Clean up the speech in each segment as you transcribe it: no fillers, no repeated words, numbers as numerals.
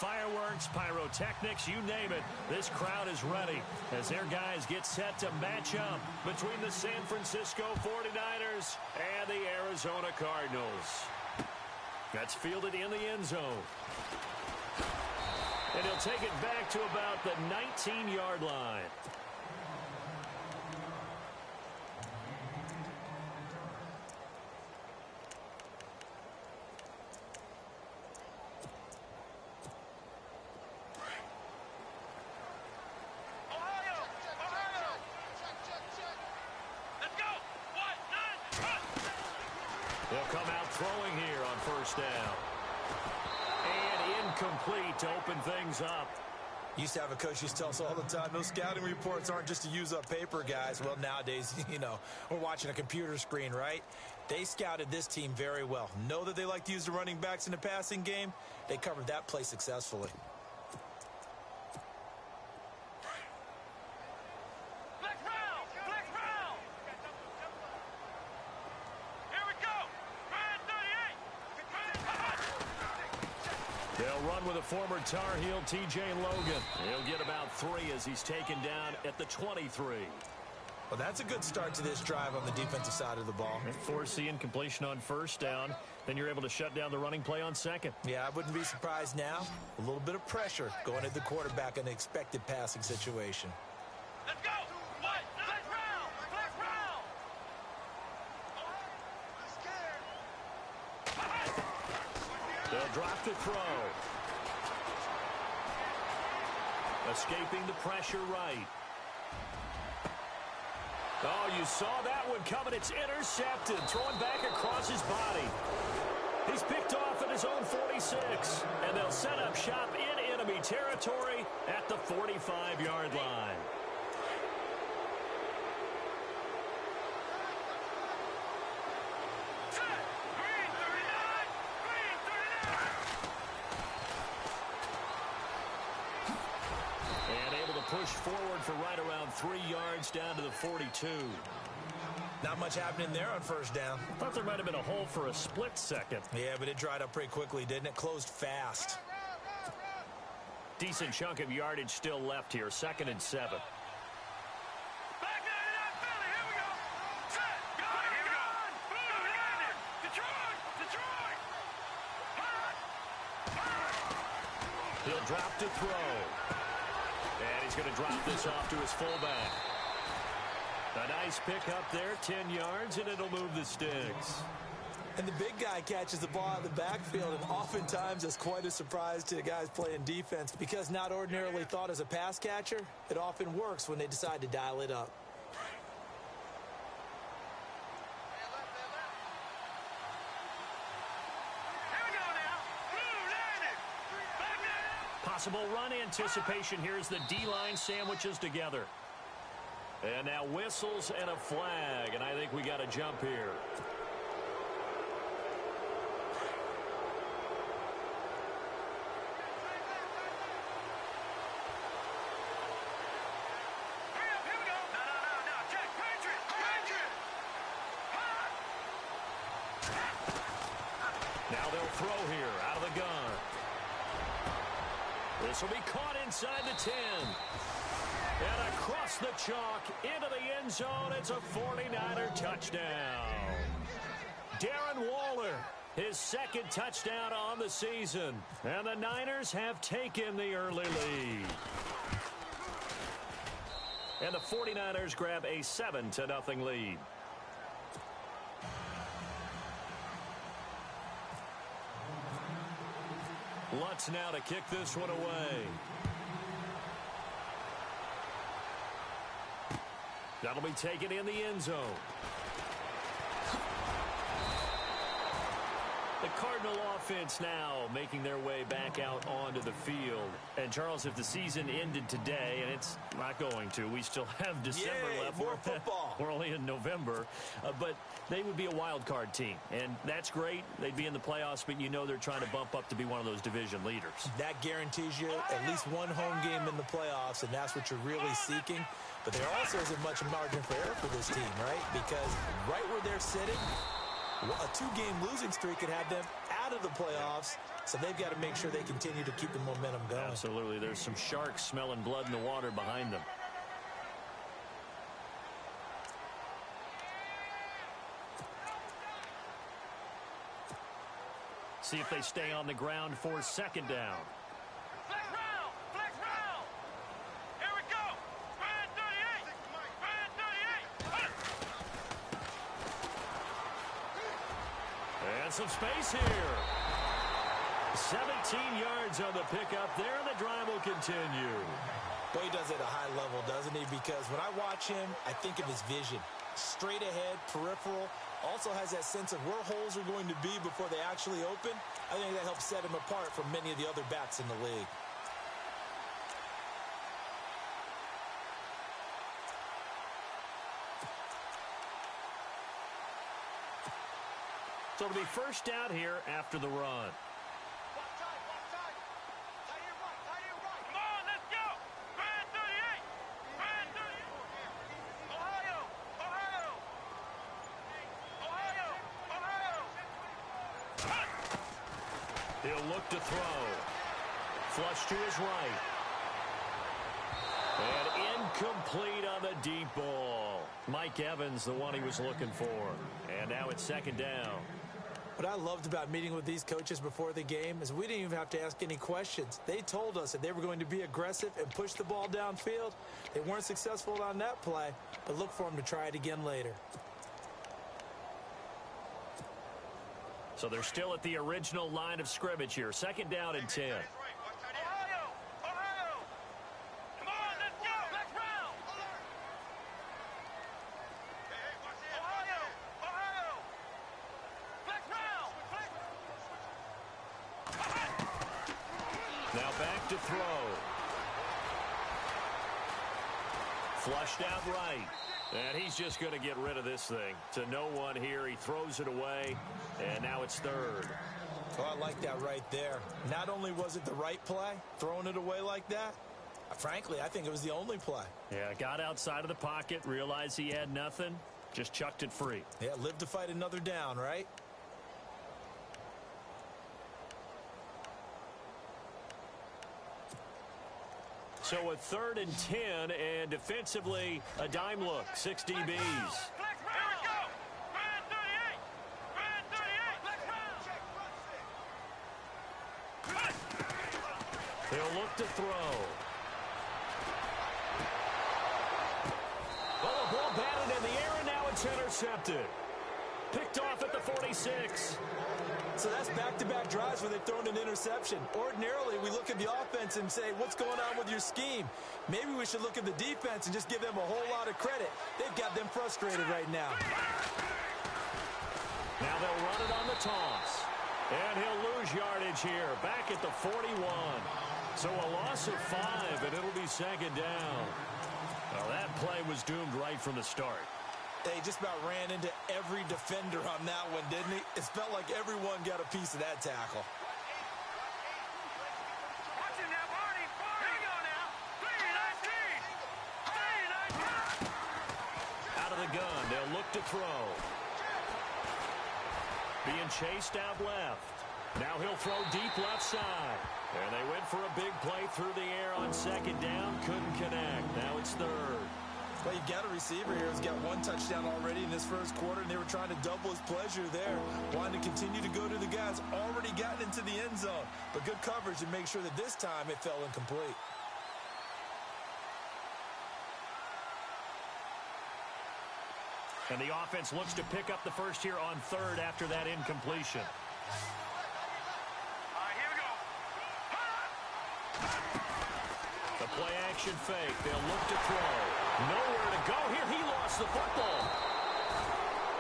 fireworks, pyrotechnics, you name it. This crowd is ready as their guys get set to match up between the San Francisco 49ers and the Arizona Cardinals. That's fielded in the end zone. And he'll take it back to about the 19-yard line. They'll come out throwing here on first down. And incomplete to open things up. Used to have a coach who used to tell us all the time, those scouting reports aren't just to use up paper, guys. Well, nowadays, we're watching a computer screen, right? They scouted this team very well. Know that they like to use the running backs in the passing game? They covered that play successfully. They'll run with a former Tar Heel, T.J. Logan. He'll get about 3 as he's taken down at the 23. Well, that's a good start to this drive on the defensive side of the ball. Foreseeing completion on first down. Then you're able to shut down the running play on second. Yeah, I wouldn't be surprised now. A little bit of pressure going at the quarterback in an expected passing situation. Let's go! What? Flex round! Flex round! They'll drop the throw. Escaping the pressure right. Oh, you saw that one coming. It's intercepted. Throwing back across his body. He's picked off at his own 46. And they'll set up shop in enemy territory at the 45-yard line. Push forward for right around 3 yards down to the 42. Not much happening there on first down. Thought there might have been a hole for a split second. Yeah, but it dried up pretty quickly, didn't it? Closed fast. Decent chunk of yardage still left here. 2nd and 7. He'll drop to throw. And he's going to drop this off to his fullback. A nice pick up there, 10 yards, and it'll move the sticks. And the big guy catches the ball out of the backfield, and oftentimes it's quite a surprise to the guys playing defense. Because not ordinarily thought as a pass catcher, it often works when they decide to dial it up. Possible run anticipation here as the D-line sandwiches together. And now whistles and a flag, and I think we got a jump here. Now they'll throw here out of the gun. This will be caught inside the 10. And across the chalk into the end zone. It's a 49er touchdown. Darren Waller, his 2nd touchdown on the season. And the Niners have taken the early lead. And the 49ers grab a 7-0 lead. Lutz now to kick this one away. That'll be taken in the end zone. The Cardinal offense now making their way back out onto the field. And, Charles, if the season ended today, and it's not going to, we still have December left. More football. We're only in November. But they would be a wild card team. And that's great. They'd be in the playoffs, but you know they're trying to bump up to be one of those division leaders. That guarantees you at least one home game in the playoffs, and that's what you're really seeking. But there also isn't much margin for error for this team, right? Because right where they're sitting, a 2-game losing streak could have them out to the playoffs, so they've got to make sure they continue to keep the momentum going. Absolutely. There's some sharks smelling blood in the water behind them. See if they stay on the ground for second down. Flex round! Flex round! Here we go! Brand 38! Brand 38! And some space here. 17 yards on the pickup there, and the drive will continue. Well, he does it at a high level, doesn't he? Because when I watch him, I think of his vision. Straight ahead, peripheral. Also has that sense of where holes are going to be before they actually open. I think that helps set him apart from many of the other backs in the league. So it'll be first down here after the run. Watch time! Watch time! Tie it right! Tie it right! Come on, let's go! Brand 38! Brand 38! Ohio! Ohio! Ohio! Ohio! He'll look to throw. Flush to his right. And incomplete on the deep ball. Mike Evans, the one he was looking for. And now it's second down. What I loved about meeting with these coaches before the game is we didn't even have to ask any questions. They told us that they were going to be aggressive and push the ball downfield. They weren't successful on that play, but look for them to try it again later. So they're still at the original line of scrimmage here. Second down and 10. Ohio! Ohio! Come on, let's go! Flex round! Ohio! Ohio! Flex round! Now back to throw. Flushed out right. And he's just going to get rid of this thing. To no one here. He throws it away. And now it's third. Oh, I like that right there. Not only was it the right play, throwing it away like that, frankly, I think it was the only play. Yeah, got outside of the pocket, realized he had nothing, just chucked it free. Yeah, live to fight another down, right? So a 3rd and 10, and defensively, a dime look, 6 DBs. Flex round! Here we go! Brand 38! Brand 38! He'll look to throw. Oh, the ball batted in the air, and now it's intercepted. Picked off at the 46. So that's back-to-back drives where they've thrown an interception. Ordinarily, we look at the offense and say, what's going on with your scheme? Maybe we should look at the defense and just give them a whole lot of credit. They've got them frustrated right now. Now they'll run it on the toss. And he'll lose yardage here, back at the 41. So a loss of 5, and it'll be second down. Well, that play was doomed right from the start. They just about ran into every defender on that one, didn't he? It felt like everyone got a piece of that tackle. Watch it now, Barney! Here we go now! 3-19! 3-19! Out of the gun, they'll look to throw. Being chased out left. Now he'll throw deep left side. And they went for a big play through the air on second down. Couldn't connect. Now it's third. Well, you've got a receiver here who's got one touchdown already in this first quarter, and they were trying to double his pleasure there. Wanting to continue to go to the guys already gotten into the end zone. But good coverage to make sure that this time it fell incomplete. And the offense looks to pick up the first here on third after that incompletion. All right, here we go. The play action fake. They'll look to throw. Nowhere to go here. He lost the football.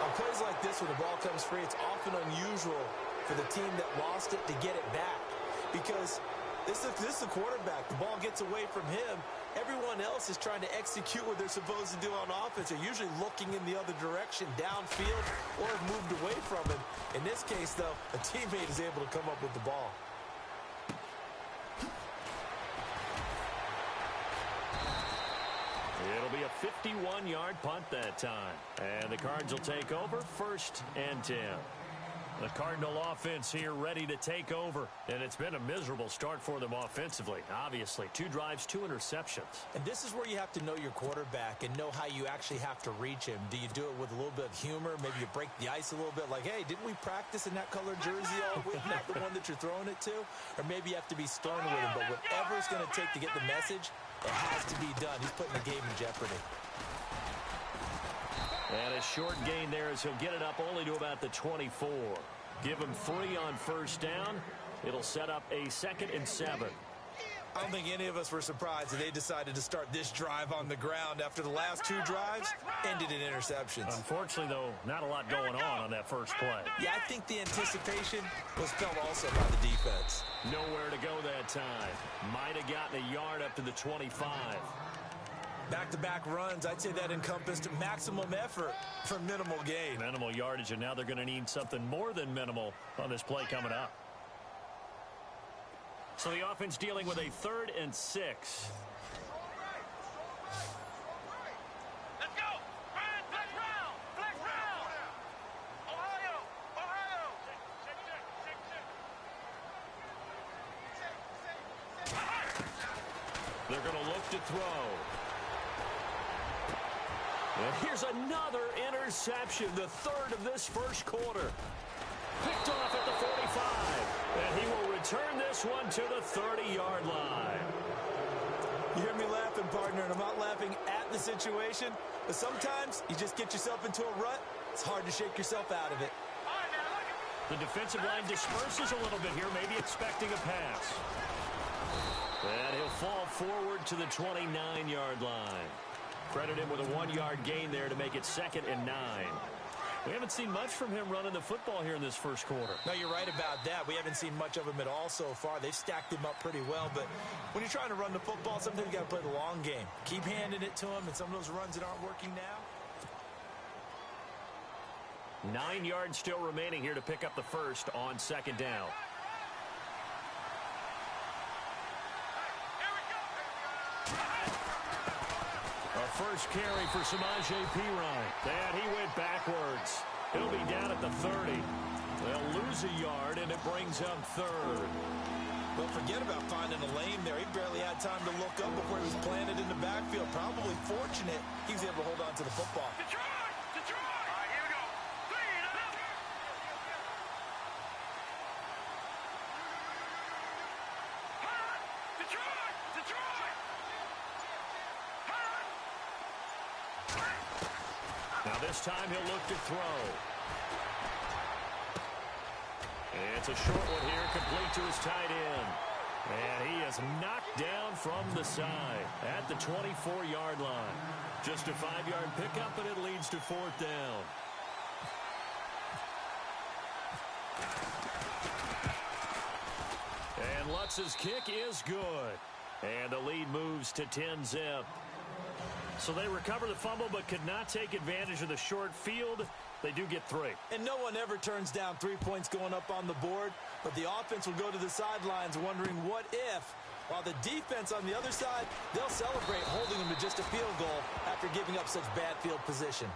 On plays like this, when the ball comes free, it's often unusual for the team that lost it to get it back. Because this is the quarterback. The ball gets away from him. Everyone else is trying to execute what they're supposed to do on offense. They're usually looking in the other direction, downfield, or have moved away from him. In this case, though, a teammate is able to come up with the ball. It'll be a 51-yard punt that time. And the Cards will take over 1st and 10. The Cardinal offense here ready to take over. And it's been a miserable start for them offensively. Obviously, 2 drives, 2 interceptions. And this is where you have to know your quarterback and know how you actually have to reach him. Do you do it with a little bit of humor? Maybe you break the ice a little bit like, hey, didn't we practice in that colored jersey all week? Not the one that you're throwing it to? Or maybe you have to be stern with him. But whatever it's going to take to get the message, it has to be done. He's putting the game in jeopardy. And a short gain there as he'll get it up only to about the 24. Give him 3 on first down. It'll set up a 2nd and 7. I don't think any of us were surprised that they decided to start this drive on the ground after the last 2 drives ended in interceptions. Unfortunately, though, not a lot going on that first play. Yeah, I think the anticipation was felt also by the defense. Nowhere to go that time. Might have gotten a yard up to the 25. Back-to-back runs, I'd say that encompassed maximum effort for minimal gain. Minimal yardage, and now they're going to need something more than minimal on this play coming up. So the offense dealing with a 3rd and 6. Let's go! Flex round! Flex round! Ohio! Ohio! They're going to look to throw. And here's another interception, the 3rd of this first quarter. Picked off at the 45. And he will return this one to the 30-yard line. You hear me laughing, partner, and I'm not laughing at the situation, but sometimes you just get yourself into a rut. It's hard to shake yourself out of it. The defensive line disperses a little bit here, maybe expecting a pass. And he'll fall forward to the 29-yard line. Credit him with a 1-yard gain there to make it 2nd and 9. We haven't seen much from him running the football here in this first quarter. No, you're right about that. We haven't seen much of him at all so far. They've stacked him up pretty well, but when you're trying to run the football, sometimes you got to play the long game. Keep handing it to him, and some of those runs that aren't working now. 9 yards still remaining here to pick up the first on 2nd down. First carry for Samaje Perine. And he went backwards. He'll be down at the 30. They'll lose a yard, and it brings up 3rd. Well, forget about finding a lane there. He barely had time to look up before he was planted in the backfield. Probably fortunate he was able to hold on to the football. Detroit! Detroit! All right, here we go. 3 and up. Detroit! Detroit! Now this time he'll look to throw. And it's a short one here, complete to his tight end. And he is knocked down from the side at the 24-yard line. Just a 5-yard pickup, and it leads to 4th down. And Lutz's kick is good. And the lead moves to 10-zip. So they recover the fumble but could not take advantage of the short field. They do get 3. And no one ever turns down 3 points going up on the board, but the offense will go to the sidelines wondering what if, while the defense on the other side, they'll celebrate holding them to just a field goal after giving up such bad field position.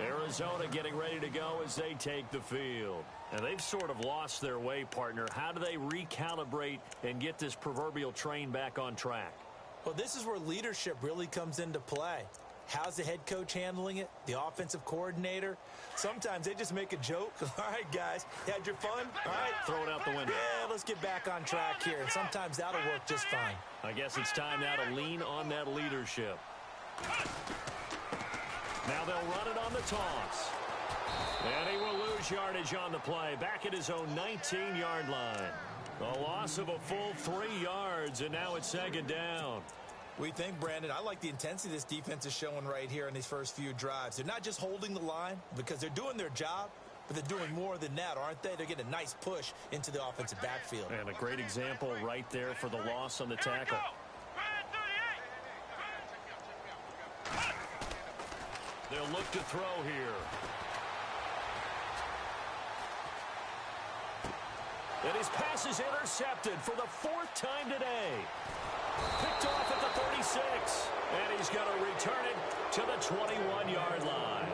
Arizona getting ready to go as they take the field. And they've sort of lost their way, partner. How do they recalibrate and get this proverbial train back on track? Well, this is where leadership really comes into play. How's the head coach handling it? The offensive coordinator? Sometimes they just make a joke. All right, guys, you had your fun? All right. Throw it out the window. Yeah, let's get back on track here. And sometimes that'll work just fine. I guess it's time now to lean on that leadership. Now they'll run it on the toss. And he will lose yardage on the play. Back at his own 19-yard line. A loss of a full 3 yards, and now it's 2nd down. We think, Brandon, I like the intensity this defense is showing right here in these first few drives. They're not just holding the line because they're doing their job, but they're doing more than that, aren't they? They're getting a nice push into the offensive backfield. And a great example right there for the loss on the tackle. They'll look to throw here. And his pass is intercepted for the 4th time today. Picked off at the 36. And he's going to return it to the 21-yard line.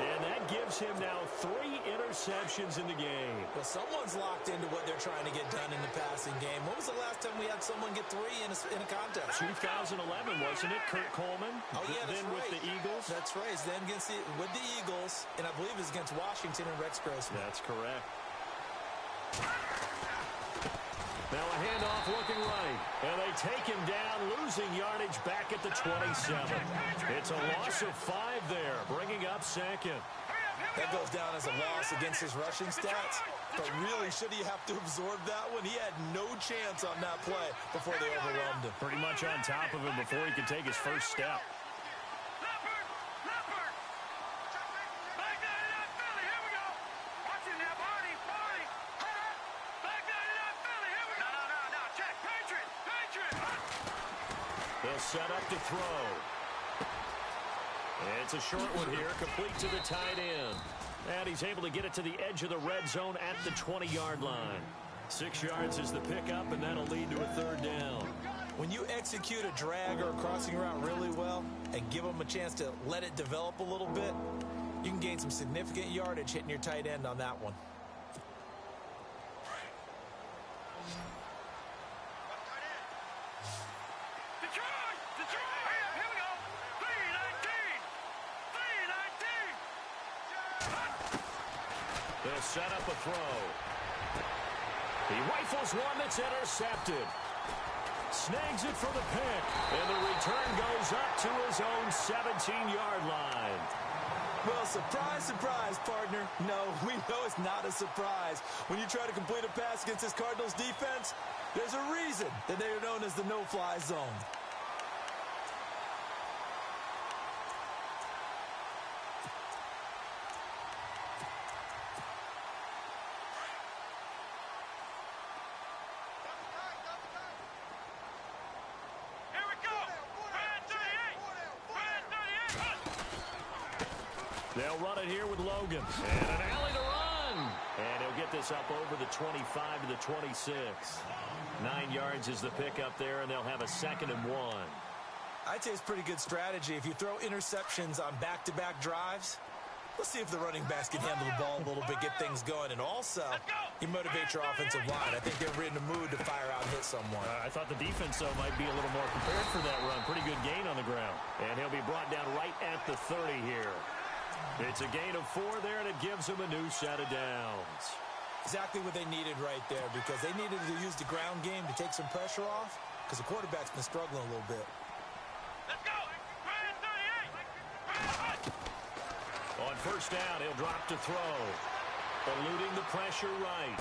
And that gives him now 3 interceptions in the game. Well, someone's locked into what they're trying to get done in the passing game. When was the last time we had someone get 3 in a contest? 2011, wasn't it? Kurt Coleman. Oh, yeah, that's then right. with the Eagles. That's right. It's then with the Eagles, and I believe it's against Washington and Rex Grossman. That's correct. Now a handoff looking right. And they take him down, losing yardage back at the 27. It's a loss of 5 there, bringing up second. That goes down as a loss against his rushing stats. But really, should he have to absorb that one? He had no chance on that play before they overwhelmed him. Pretty much on top of him before he could take his first step. They'll set up to throw. It's a short one here, complete to the tight end. And he's able to get it to the edge of the red zone at the 20-yard line. 6 yards is the pickup, and that'll lead to a 3rd down. When you execute a drag or a crossing route really well and give them a chance to let it develop a little bit, you can gain some significant yardage hitting your tight end on that one. They'll set up a throw. He rifles one that's intercepted. Snags it for the pick. And the return goes up to his own 17-yard line. Well, surprise, surprise, partner. No, we know it's not a surprise. When you try to complete a pass against this Cardinals defense, there's a reason that they are known as the no-fly zone. They'll run it here with Logan. And an alley to run. And he'll get this up over the 25 to the 26. 9 yards is the pickup there, and they'll have a 2nd and 1. I'd say it's pretty good strategy. If you throw interceptions on back-to-back drives, let's see if the running backs can handle the ball a little bit, get things going. And also, you motivate your offensive line. I think they're in the mood to fire out and hit someone. I thought the defense, though, might be a little more prepared for that run. Pretty good gain on the ground. And he'll be brought down right at the 30 here. It's a gain of 4 there, and it gives them a new set of downs. Exactly what they needed right there, because they needed to use the ground game to take some pressure off, because the quarterback's been struggling a little bit. Let's go! On 1st down, he'll drop to throw. Eluding the pressure right.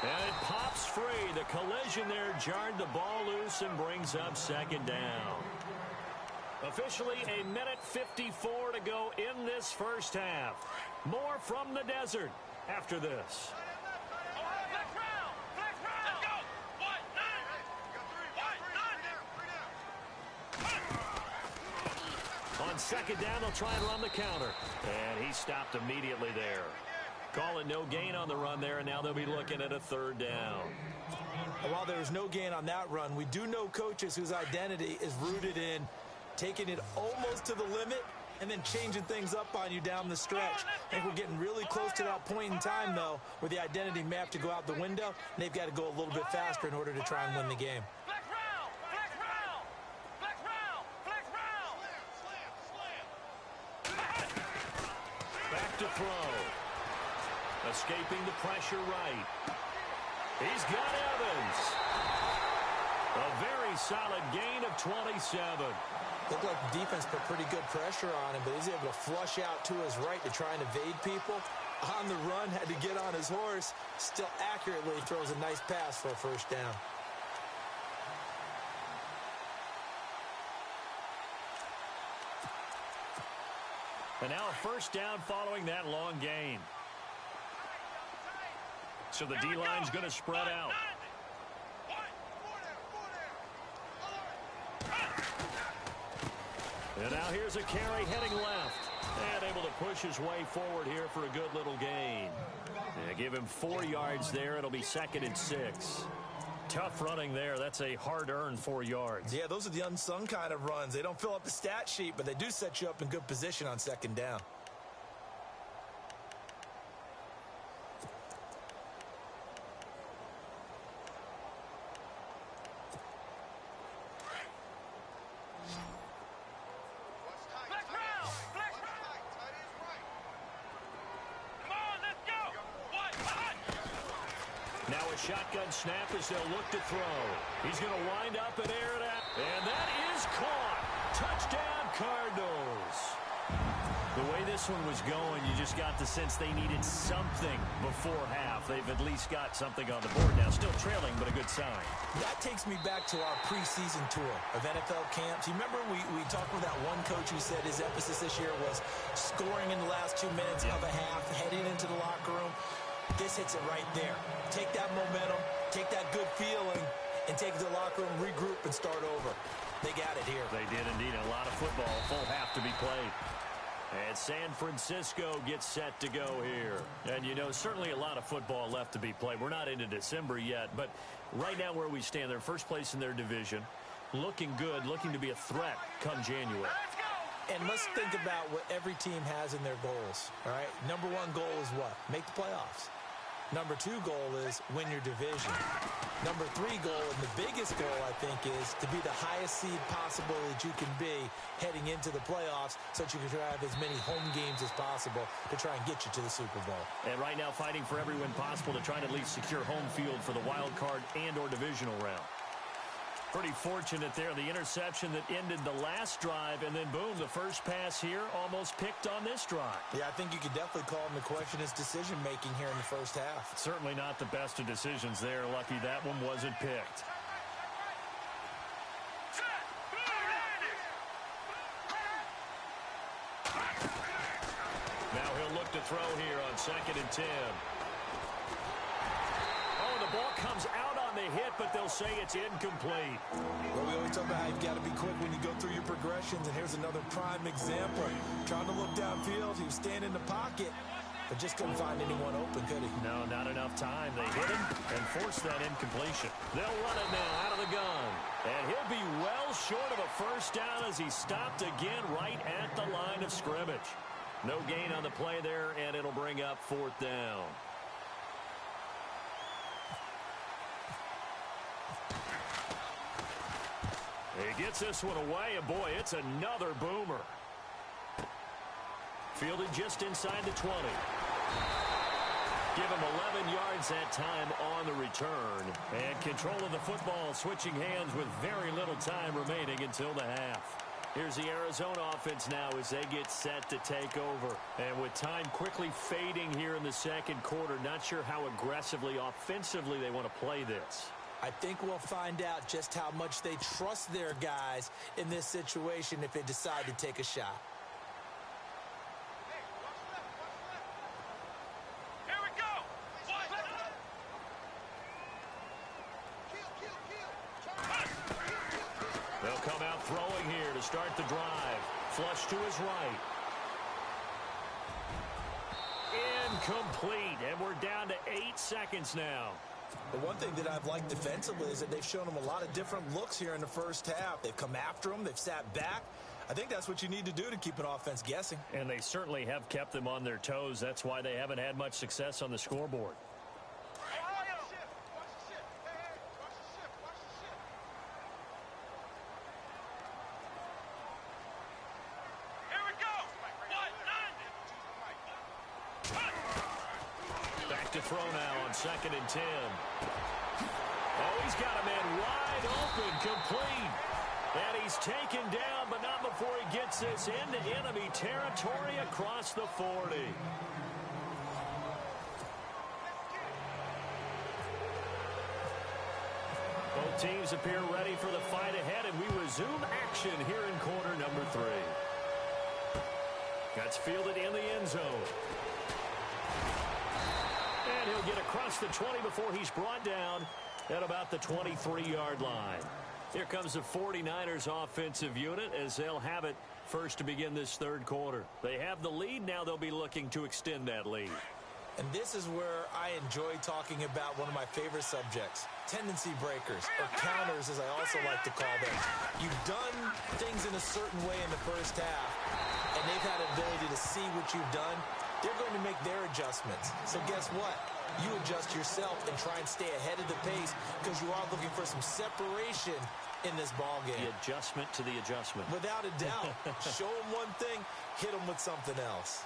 And it pops free. The collision there jarred the ball loose and brings up 2nd down. Officially, 1:54 to go in this first half. More from the desert after this. Flex round! Flex round! Let's go! 1, 9! On 2nd down, they'll try and run the counter. And he stopped immediately there. Calling no gain on the run there, and now they'll be looking at a 3rd down. And while there was no gain on that run, we do know coaches whose identity is rooted in taking it almost to the limit and then changing things up on you down the stretch. I think we're getting really close to that point in time, though, where the identity may have to go out the window, and they've got to go a little bit faster in order to try and win the game. Flex round! Flex round! Flex round! Flex round! Back to throw. Escaping the pressure right. He's got Evans. A very solid gain of 27. Looked like the defense put pretty good pressure on him, but he's able to flush out to his right to try and evade people. On the run, had to get on his horse. Still accurately throws a nice pass for a 1st down. And now a 1st down following that long gain. So the D-line's going to spread out. And now here's a carry heading left. And able to push his way forward here for a good little gain. And give him 4 yards there. It'll be 2nd and 6. Tough running there. That's a hard-earned 4 yards. Yeah, those are the unsung kind of runs. They don't fill up the stat sheet, but they do set you up in good position on 2nd down. shotgun snap as they'll look to throw. He's going to wind up and air it out. And that is caught. Touchdown, Cardinals. The way this one was going, you just got the sense they needed something before half. They've at least got something on the board now. Still trailing, but a good sign. That takes me back to our preseason tour of NFL camps. You remember we talked with that one coach who said his emphasis this year was scoring in the last 2 minutes of a half, heading into the locker room. This hits it right there. Take that momentum, take that good feeling, and take it to the locker room, regroup, and start over. They got it here. They did indeed. A lot of football, full half to be played. And San Francisco gets set to go here. And, you know, certainly a lot of football left to be played. We're not into December yet, but right now where we stand, they're first place in their division, looking good, looking to be a threat come January. And let's think about what every team has in their goals, all right? Number one goal is what? Make the playoffs. Number two goal is win your division. Number three goal, and the biggest goal, I think, is to be the highest seed possible that you can be heading into the playoffs so that you can have as many home games as possible to try and get you to the Super Bowl. And right now fighting for every win possible to try and at least secure home field for the wild card and or divisional round. Pretty fortunate there, the interception that ended the last drive, and then boom, the first pass here almost picked on this drive. Yeah, I think you could definitely call him to question his decision-making here in the first half. Certainly not the best of decisions there. Lucky that one wasn't picked. Now he'll look to throw here on 2nd and 10. Oh, the ball comes out on the hit, but they'll say it's incomplete. Well, we always talk about how you've got to be quick when you go through your progressions, and here's another prime example. Trying to look downfield, he was standing in the pocket, but just couldn't find anyone open, could he? No, not enough time. They hit him and forced that incompletion. They'll run it now out of the gun. And he'll be well short of a first down as he stopped again right at the line of scrimmage. No gain on the play there, and it'll bring up 4th down. He gets this one away, and boy, it's another boomer. Fielded just inside the 20. Give him 11 yards that time on the return. And control of the football switching hands with very little time remaining until the half. Here's the Arizona offense now as they get set to take over. And with time quickly fading here in the second quarter, not sure how aggressively, offensively they want to play this. I think we'll find out just how much they trust their guys in this situation if they decide to take a shot. Here we go. They'll come out throwing here to start the drive. Flush to his right. Incomplete, and we're down to 8 seconds now. The one thing that I've liked defensively is that they've shown them a lot of different looks here in the first half. They've come after them. They've sat back. I think that's what you need to do to keep an offense guessing. And they certainly have kept them on their toes. That's why they haven't had much success on the scoreboard. Here we go. Back to throw now on 2nd and 10. Oh, he's got a man wide open, complete. And he's taken down, but not before he gets this into enemy territory across the 40. Both teams appear ready for the fight ahead, and we resume action here in quarter number 3. That's fielded in the end zone. And he'll get across the 20 before he's brought down at about the 23-yard line. Here comes the 49ers offensive unit as they'll have it first to begin this third quarter. They have the lead. Now they'll be looking to extend that lead. And this is where I enjoy talking about one of my favorite subjects, tendency breakers, or counters as I also like to call them. You've done things in a certain way in the first half, and they've had an ability to see what you've done. They're going to make their adjustments. So guess what? You adjust yourself and try and stay ahead of the pace because you are looking for some separation in this ball game. The adjustment to the adjustment. Without a doubt. Show them one thing, hit them with something else.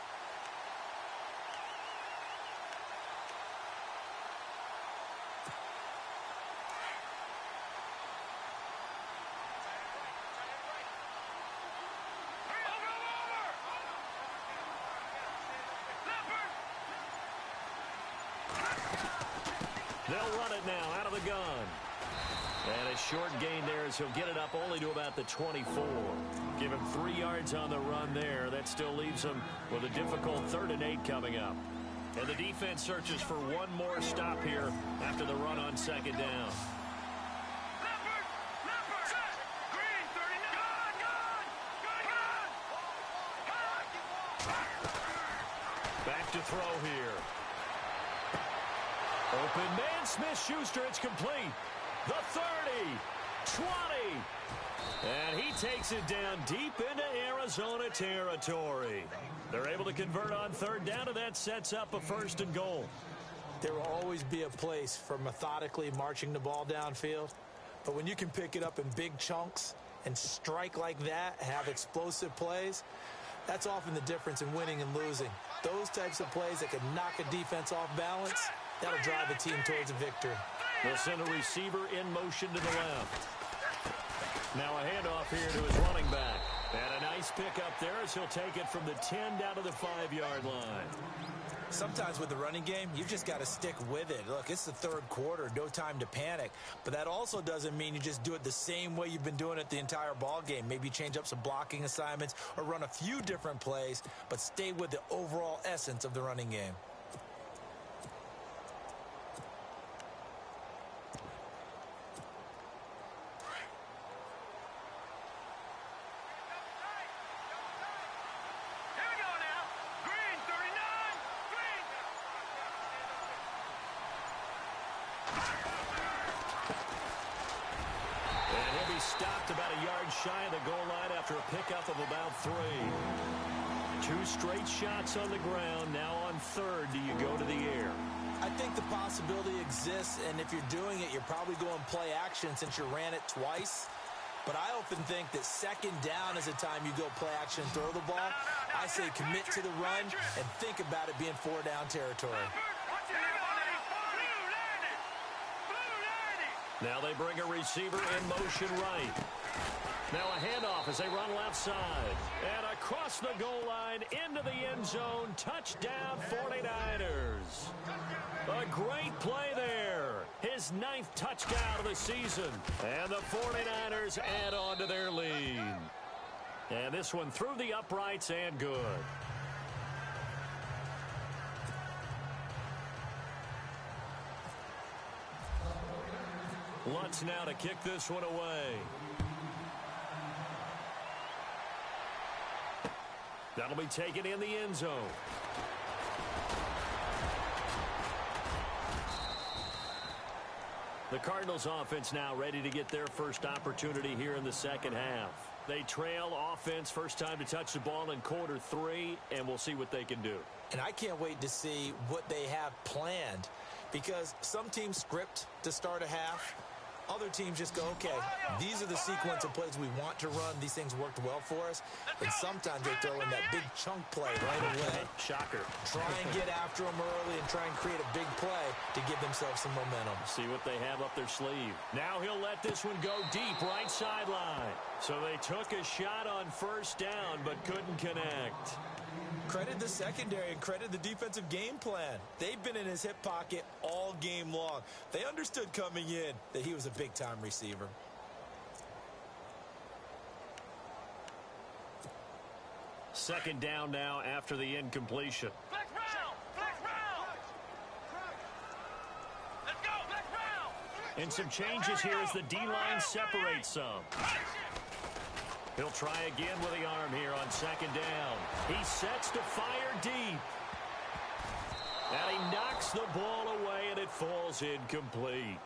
They'll run it now out of the gun. And a short gain there as he'll get it up only to about the 24. Give him 3 yards on the run there. That still leaves him with a difficult 3rd and 8 coming up. And the defense searches for one more stop here after the run on 2nd down. Back to throw here. Open man, Smith-Schuster, it's complete. The 30, 20, and he takes it down deep into Arizona territory. They're able to convert on 3rd down, and that sets up a 1st and goal. There will always be a place for methodically marching the ball downfield, but when you can pick it up in big chunks and strike like that, have explosive plays, that's often the difference in winning and losing. Those types of plays that can knock a defense off balance, that'll drive a team towards a victory. They'll send a receiver in motion to the left. Now a handoff here to his running back. And a nice pickup there as he'll take it from the 10 down to the 5-yard line. Sometimes with the running game, you just got to stick with it. Look, it's the 3rd quarter, no time to panic. But that also doesn't mean you just do it the same way you've been doing it the entire ball game. Maybe change up some blocking assignments or run a few different plays, but stay with the overall essence of the running game. Stopped about a yard shy of the goal line after a pickup of about 3. 2 straight shots on the ground. Now on 3rd, do you go to the air? I think the possibility exists, and if you're doing it, you're probably going play action since you ran it twice. But I often think that 2nd down is the time you go play action and throw the ball. I say commit to the run and think about it being 4-down territory. Now they bring a receiver in motion right. Now a handoff as they run left side. And across the goal line into the end zone. Touchdown 49ers. A great play there. His 9th touchdown of the season. And the 49ers add on to their lead. And this one through the uprights and good. Lutz now to kick this one away. That'll be taken in the end zone. The Cardinals offense now ready to get their first opportunity here in the 2nd half. They trail offense first time to touch the ball in quarter 3, and we'll see what they can do. And I can't wait to see what they have planned, because some teams script to start a half. Other teams just go, okay, these are the sequence of plays we want to run. These things worked well for us. And sometimes they throw in that big chunk play right away. Shocker. Try and get after them early and try and create a big play to give themselves some momentum. See what they have up their sleeve. Now he'll let this one go deep right sideline. So they took a shot on 1st down but couldn't connect. Credit the secondary and credit the defensive game plan. They've been in his hip pocket all game long. They understood coming in that he was a big-time receiver. Second down now after the incompletion. Flex round! Flex round! Let's go! Flex round! And some changes here as the D-line separates some. He'll try again with the arm here on 2nd down. He sets to fire deep. And he knocks the ball away, and it falls incomplete.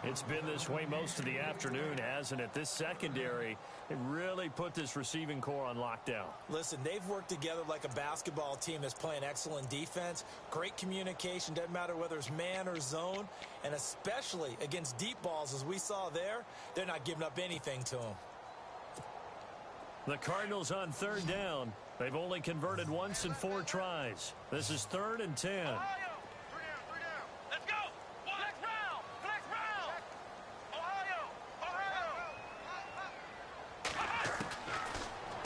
It's been this way most of the afternoon, hasn't it? This secondary, it really put this receiving core on lockdown. Listen, they've worked together like a basketball team that's playing excellent defense. Great communication, doesn't matter whether it's man or zone. And especially against deep balls, as we saw there, they're not giving up anything to them. The Cardinals on 3rd down. They've only converted once in 4 tries. This is 3rd and 10. Ohio! 3 down, 3 down. Let's go! Flex round! Flex round! Ohio!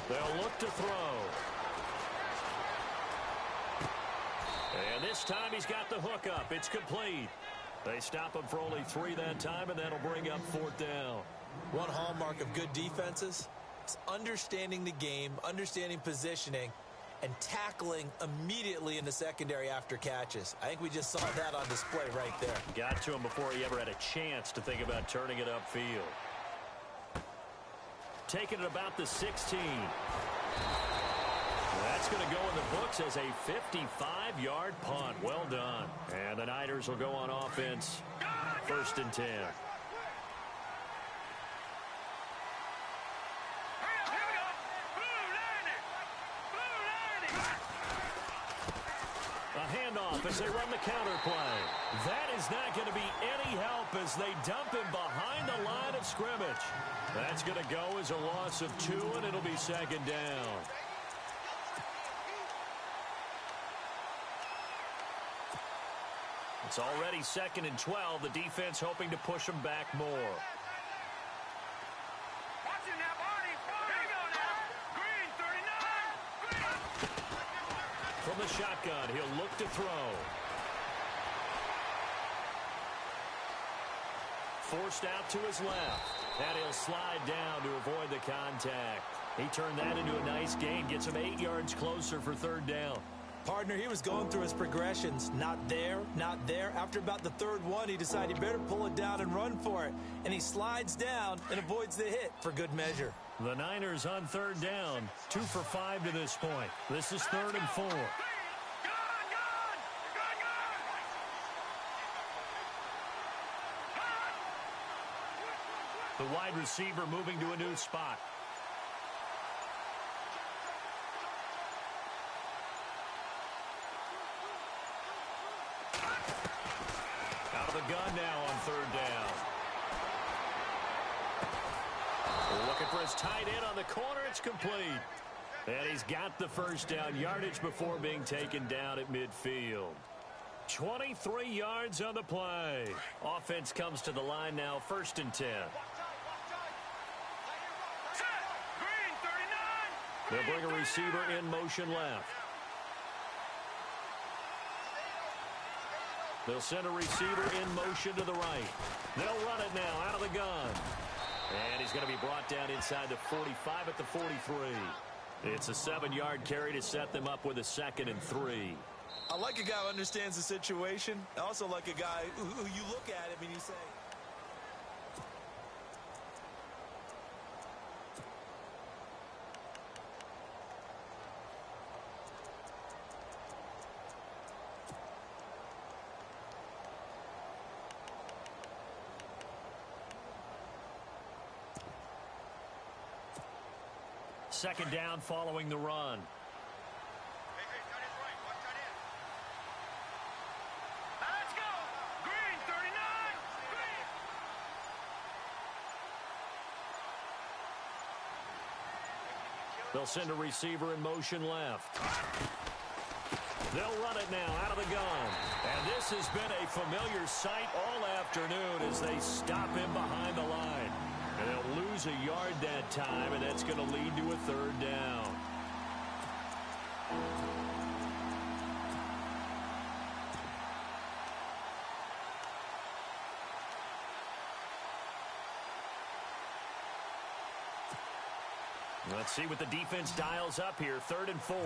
They'll look to throw. And this time he's got the hook up. It's complete. They stop him for only 3 that time, and that'll bring up 4th down. One hallmark of good defenses is understanding the game, understanding positioning, and tackling immediately in the secondary after catches. I think we just saw that on display right there. Got to him before he ever had a chance to think about turning it upfield. Taking it about the 16. That's going to go in the books as a 55-yard punt. Well done. And the Niners will go on offense. 1st and 10. A handoff as they run the counter play. That is not going to be any help as they dump him behind the line of scrimmage. That's going to go as a loss of 2, and it'll be 2nd down. It's already 2nd and 12. The defense hoping to push them back more. Watch it now, Barney. Here you go now. Green, 39. From the shotgun, he'll look to throw. Forced out to his left. And he'll slide down to avoid the contact. He turned that into a nice gain. Gets him 8 yards closer for 3rd down. Partner, he was going through his progressions. Not there, not there. After about the 3rd one, he decided he better pull it down and run for it. And he slides down and avoids the hit for good measure. The Niners on 3rd down. 2 for 5 to this point. This is 3rd and 4. The wide receiver moving to a new spot. Out of the gun now on 3rd down. Looking for his tight end on the corner. It's complete. And he's got the 1st down yardage before being taken down at midfield. 23 yards on the play. Offense comes to the line now, 1st and 10. They'll bring a receiver in motion left. They'll send a receiver in motion to the right. They'll run it now out of the gun. And he's going to be brought down inside the 45 at the 43. It's a 7-yard carry to set them up with a 2nd and 3. I like a guy who understands the situation. I also like a guy who you look at him and you say, Second down following the run. Let's go. Green, 39. Green. They'll send a receiver in motion left. They'll run it now out of the gun. And this has been a familiar sight all afternoon as they stop him behind the line. And they'll lose a yard that time, and that's going to lead to a 3rd down. Let's see what the defense dials up here. 3rd and 4.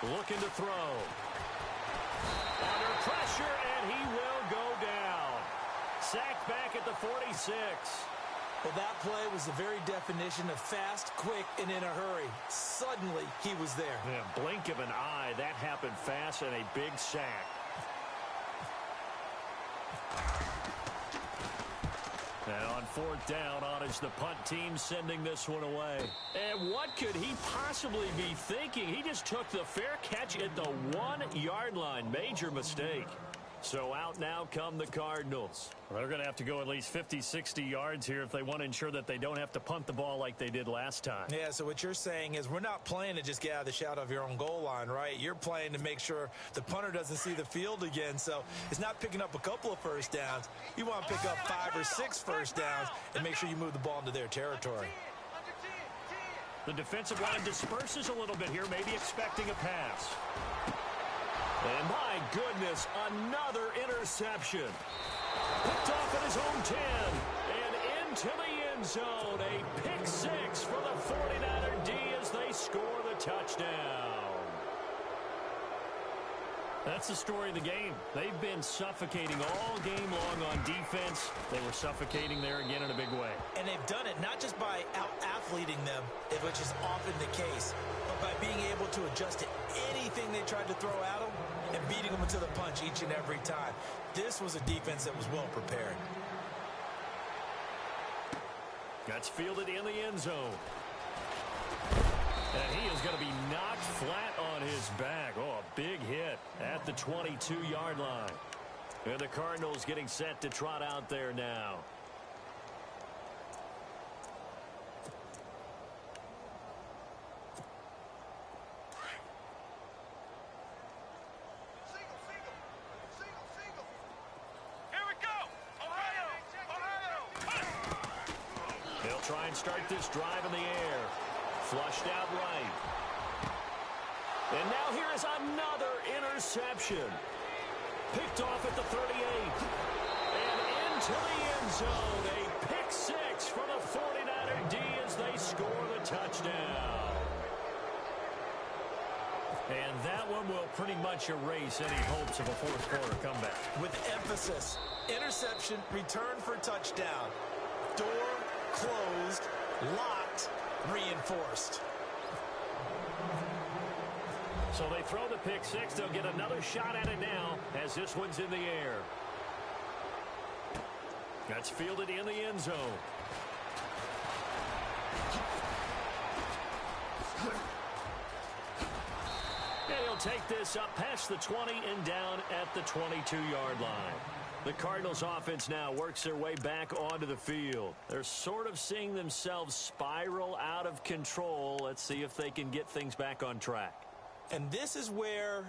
Looking to throw. Under pressure, and he will go down. Sacked back at the 46. well, that play was the very definition of fast, quick, and in a hurry. Suddenly, he was there. Yeah, blink of an eye. That happened fast and a big sack. And on 4th down, on is the punt team sending this one away. And what could he possibly be thinking? He just took the fair catch at the 1-yard line. Major mistake. So out now come the Cardinals. Well, they're going to have to go at least 50, 60 yards here if they want to ensure that they don't have to punt the ball like they did last time. Yeah, so what you're saying is we're not playing to just get out of the shadow of your own goal line, right? You're playing to make sure the punter doesn't see the field again. So it's not picking up a couple of first downs. You want to pick up 5 or 6 first downs and make sure you move the ball into their territory. The defensive line disperses a little bit here, maybe expecting a pass. And my goodness, another interception. Picked off at his own 10 and into the end zone. A pick six for the 49er D as they score the touchdown. That's the story of the game. They've been suffocating all game long on defense. They were suffocating there again in a big way. And they've done it not just by out-athleting them, which is often the case, but by being able to adjust to anything they tried to throw at them and beating them into the punch each and every time. This was a defense that was well prepared. That's fielded in the end zone. And he is going to be knocked flat on his back. Oh, a big hit at the 22-yard line. And the Cardinals getting set to trot out there now. Here we go! Ohio! They'll try and start this drive in the air. Flushed out right. And now here is another interception. Picked off at the 38. And into the end zone. A pick six for the 49er D as they score the touchdown. And that one will pretty much erase any hopes of a fourth quarter comeback. With emphasis, interception, return for touchdown. Door closed, locked, reinforced. So they throw the pick six. They'll get another shot at it now as this one's in the air. That's fielded in the end zone. And he'll take this up past the 20 and down at the 22-yard line. The Cardinals offense now works their way back onto the field. They're sort of seeing themselves spiral out of control. Let's see if they can get things back on track. And this is where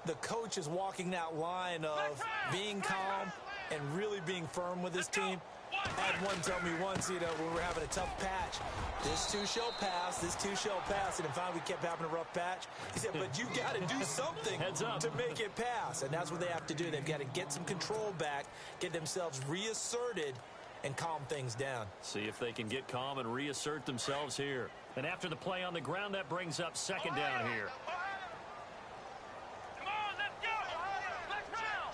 the coach is walking that line of being calm and really being firm with his team. I had one tell me once, when we're having a tough patch, this too shall pass, this too shall pass. And finally we kept having a rough patch. He said, but you got to do something to make it pass. And that's what they have to do. They've got to get some control back, get themselves reasserted, and calm things down. See if they can get calm and reassert themselves here. And after the play on the ground, that brings up second down here. Come on, let's go! Flex round!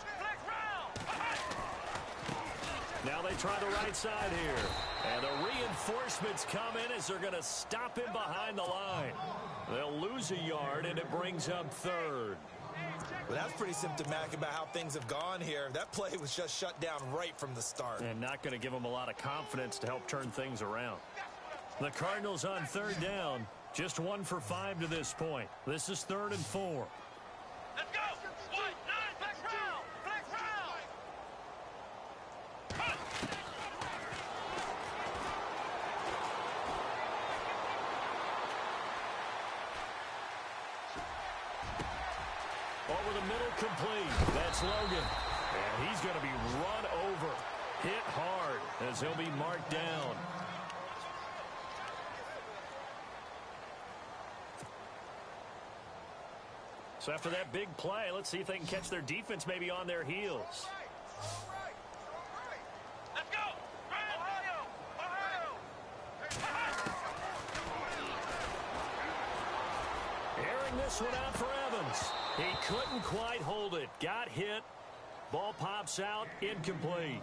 Now they try the right side here. And the reinforcements come in as they're going to stop him behind the line. They'll lose a yard, and it brings up third. Well, that's pretty symptomatic about how things have gone here. That play was just shut down right from the start. And not going to give them a lot of confidence to help turn things around. The Cardinals on third down, just 1 for 5 to this point. This is 3rd and 4. Let's go! White, nine, flex round! Flex round! Over the middle, complete. That's Logan. And he's going to be run over. Hit hard as he'll be marked down. So after that big play, let's see if they can catch their defense maybe on their heels. Let's go! Ohio! Airing this one out for Evans. He couldn't quite hold it. Got hit. Ball pops out. Incomplete.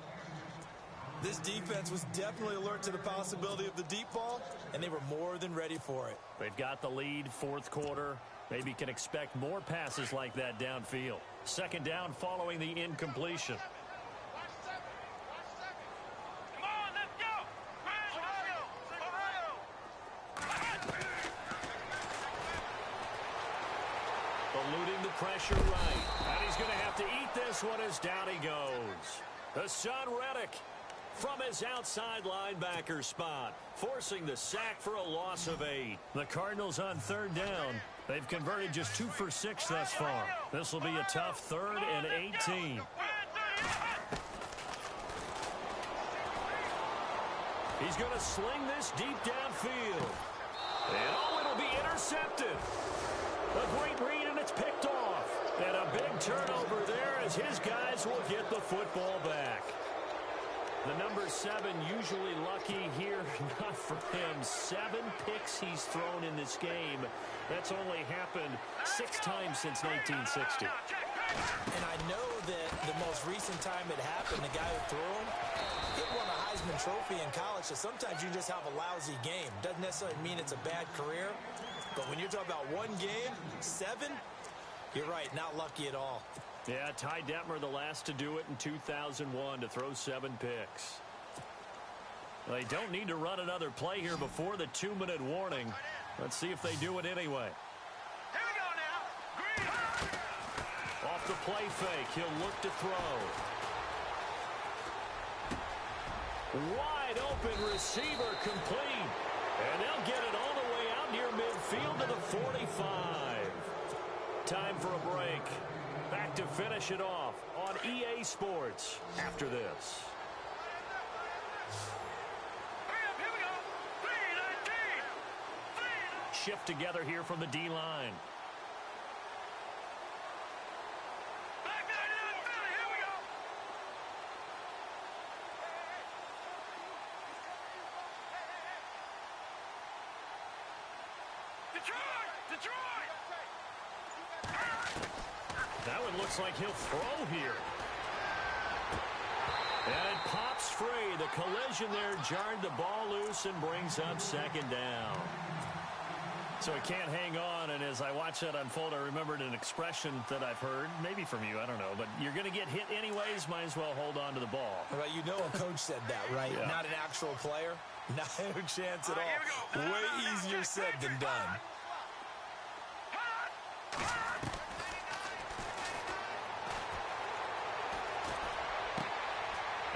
This defense was definitely alert to the possibility of the deep ball, and they were more than ready for it. They've got the lead, 4th quarter. Maybe can expect more passes like that downfield. Second down following the incompletion. Come on, let's go! Ohio! Eluding the pressure right. And he's going to have to eat this one as down he goes. Hassan Reddick from his outside linebacker spot, forcing the sack for a loss of 8. The Cardinals on third down. They've converted just 2 for 6 thus far. This will be a tough 3rd and 18. He's going to sling this deep downfield. And oh, it'll be intercepted. A great read, and it's picked off. And a big turnover there as his guys will get the football back. The number 7 usually lucky here. Not for him. 7 picks he's thrown in this game. That's only happened 6 times since 1960. And I know that the most recent time it happened, the guy who threw him, he won a Heisman Trophy in college. So sometimes you just have a lousy game. Doesn't necessarily mean it's a bad career. But when you're talking about one game, 7, you're right, not lucky at all. Yeah, Ty Detmer, the last to do it in 2001, to throw 7 picks. They don't need to run another play here before the 2-minute warning. Let's see if they do it anyway. Here we go now. Green. Off the play fake, he'll look to throw. Wide open receiver complete. And they'll get it all the way out near midfield to the 45. Time for a break. Back to finish it off on EA Sports after this. Here we go. 3-19. Shift together here from the D-line. Back 99 Philly. Here we go. Detroit! That one looks like he'll throw here. And it pops free. The collision there jarred the ball loose and brings up 2nd down. So he can't hang on, and as I watch that unfold, I remembered an expression that I've heard, maybe from you, I don't know, but you're going to get hit anyways, might as well hold on to the ball. Well, you know a coach said that, right? Yeah. Not an actual player. Not a chance at all. Way easier said than done.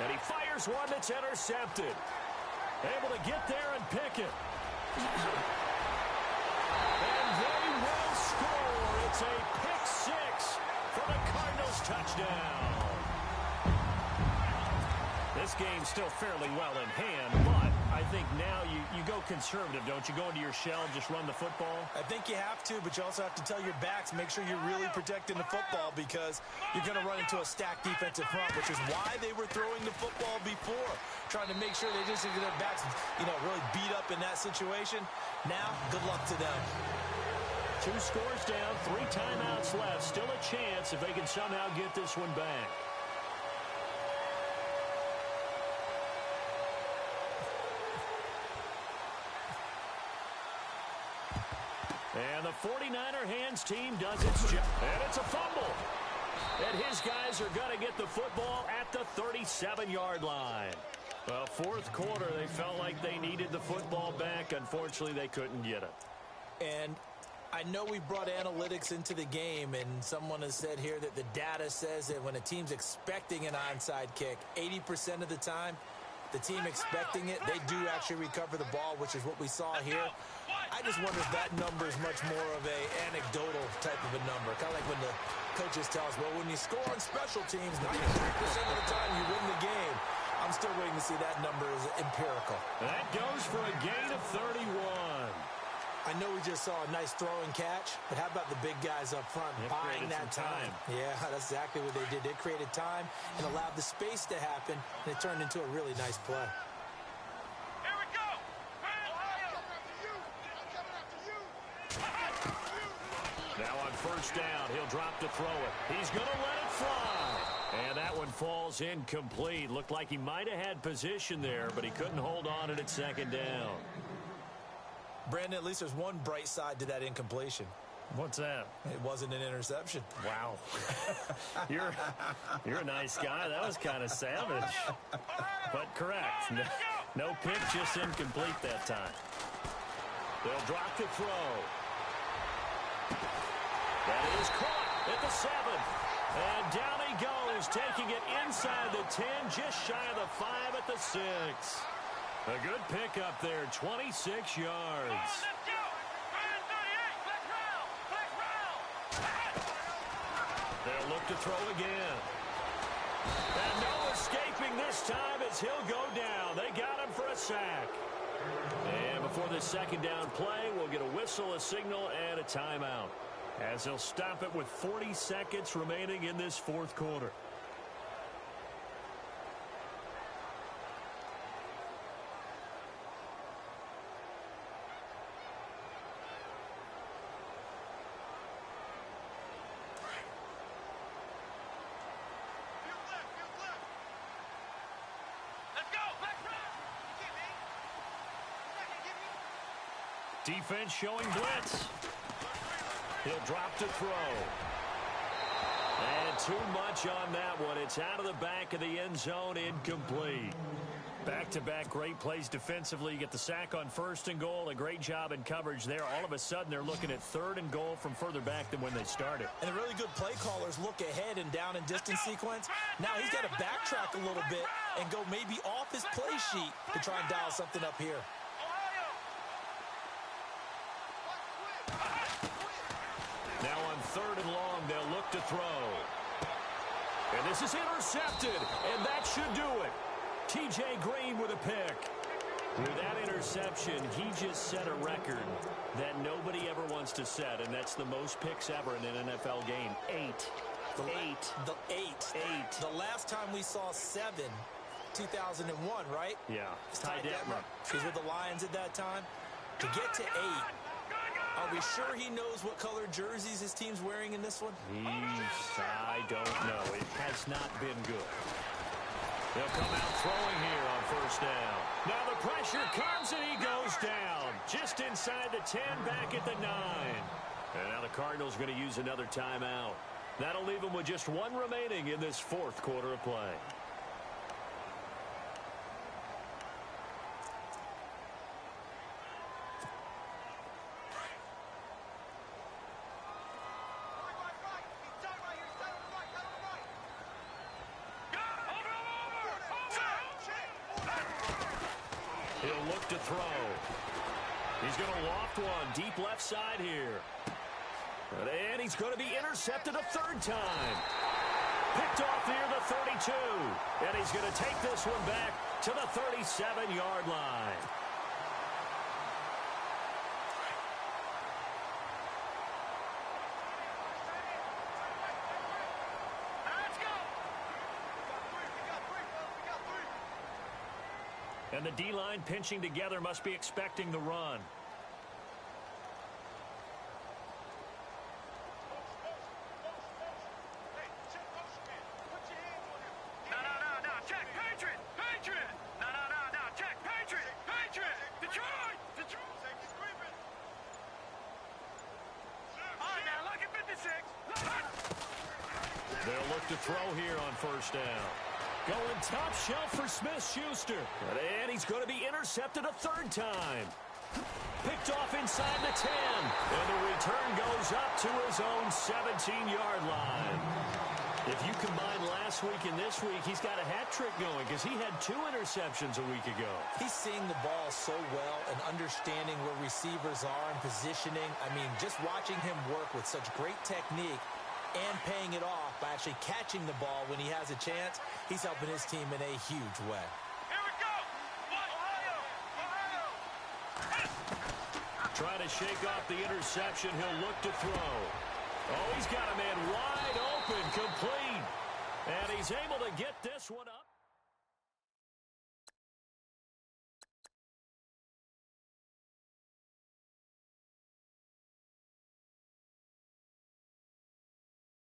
And he fires one that's intercepted. Able to get there and pick it. And they will score. It's a pick 6 for the Cardinals touchdown. This game's still fairly well in hand, but I think now you go conservative, don't you? Go into your shell, just run the football? I think you have to, but you also have to tell your backs, make sure you're really protecting the football because you're going to run into a stacked defensive front, which is why they were throwing the football before, trying to make sure they just get their backs, really beat up in that situation. Now, good luck to them. 2 scores down, 3 timeouts left. Still a chance if they can somehow get this one back. And the 49er hands team does its job. And it's a fumble. And his guys are going to get the football at the 37-yard line. Well, 4th quarter, they felt like they needed the football back. Unfortunately, they couldn't get it. And I know we brought analytics into the game, and someone has said here that the data says that when a team's expecting an onside kick, 80% of the time, the team expecting it, they do actually recover the ball, which is what we saw here. I just wonder if that number is much more of a anecdotal type of a number. Kind of like when the coaches tell us, well, when you score on special teams, 93% of the time you win the game. I'm still waiting to see that number is empirical. That goes for a gain of 31. I know we just saw a nice throwing catch, but how about the big guys up front buying that time? Yeah, that's exactly what they did. They created time and allowed the space to happen, and it turned into a really nice play. Here we go. Now on 1st down, he'll drop to throw it. He's going to let it fly. And that one falls incomplete. Looked like he might have had position there, but he couldn't hold on it at 2nd down. Brandon, at least there's one bright side to that incompletion. What's that? It wasn't an interception. Wow. You're a nice guy. That was kind of savage. But correct. No pick, just incomplete that time. They'll drop to throw. That is caught at the 7th. And down he goes, taking it inside the 10, just shy of the 5 at the 6. A good pickup there, 26 yards. They'll look to throw again. And no escaping this time as he'll go down. They got him for a sack. And before this second down play, we'll get a whistle, a signal, and a timeout, as they'll stop it with 40 seconds remaining in this fourth quarter. Defense showing blitz. He'll drop to throw. And too much on that one. It's out of the back of the end zone, incomplete. Back-to-back great plays defensively. You get the sack on first and goal. A great job in coverage there. All of a sudden, they're looking at third and goal from further back than when they started. And the really good play callers look ahead and down and distance sequence. Now he's got to backtrack a little bit and go maybe off his play sheet to try and dial something up here. Now on third and long, they'll look to throw. And this is intercepted, and that should do it. T.J. Green with a pick. With that interception, he just set a record that nobody ever wants to set, and that's the most picks ever in an NFL game. Eight. The last time we saw 7, 2001, right? Yeah. Ty Detmer. He's with the Lions at that time. To get to 8. Are we sure he knows what color jerseys his team's wearing in this one? I don't know. It has not been good. They'll come out throwing here on first down. Now the pressure comes and he goes down. Just inside the 10, back at the 9. And now the Cardinals going to use another timeout. That'll leave them with just 1 remaining in this fourth quarter of play. He'll look to throw. He's going to loft one deep left side here. And he's going to be intercepted a third time. Picked off near the 32. And he's going to take this one back to the 37-yard line. And the D-line pinching together must be expecting the run. No, check, Patriot! No, check, Patriot! Detroit! All right, now, look at 56. They'll look to throw here on first down. Going top shelf for Smith-Schuster. And he's going to be intercepted a third time. Picked off inside the 10. And the return goes up to his own 17-yard line. If you combine last week and this week, he's got a hat trick going because he had 2 interceptions a week ago. He's seeing the ball so well and understanding where receivers are and positioning. I mean, just watching him work with such great technique and paying it off by actually catching the ball when he has a chance, he's helping his team in a huge way. Here we go! Ohio! Trying to shake off the interception. He'll look to throw. Oh, he's got a man wide open, complete. And he's able to get this one up.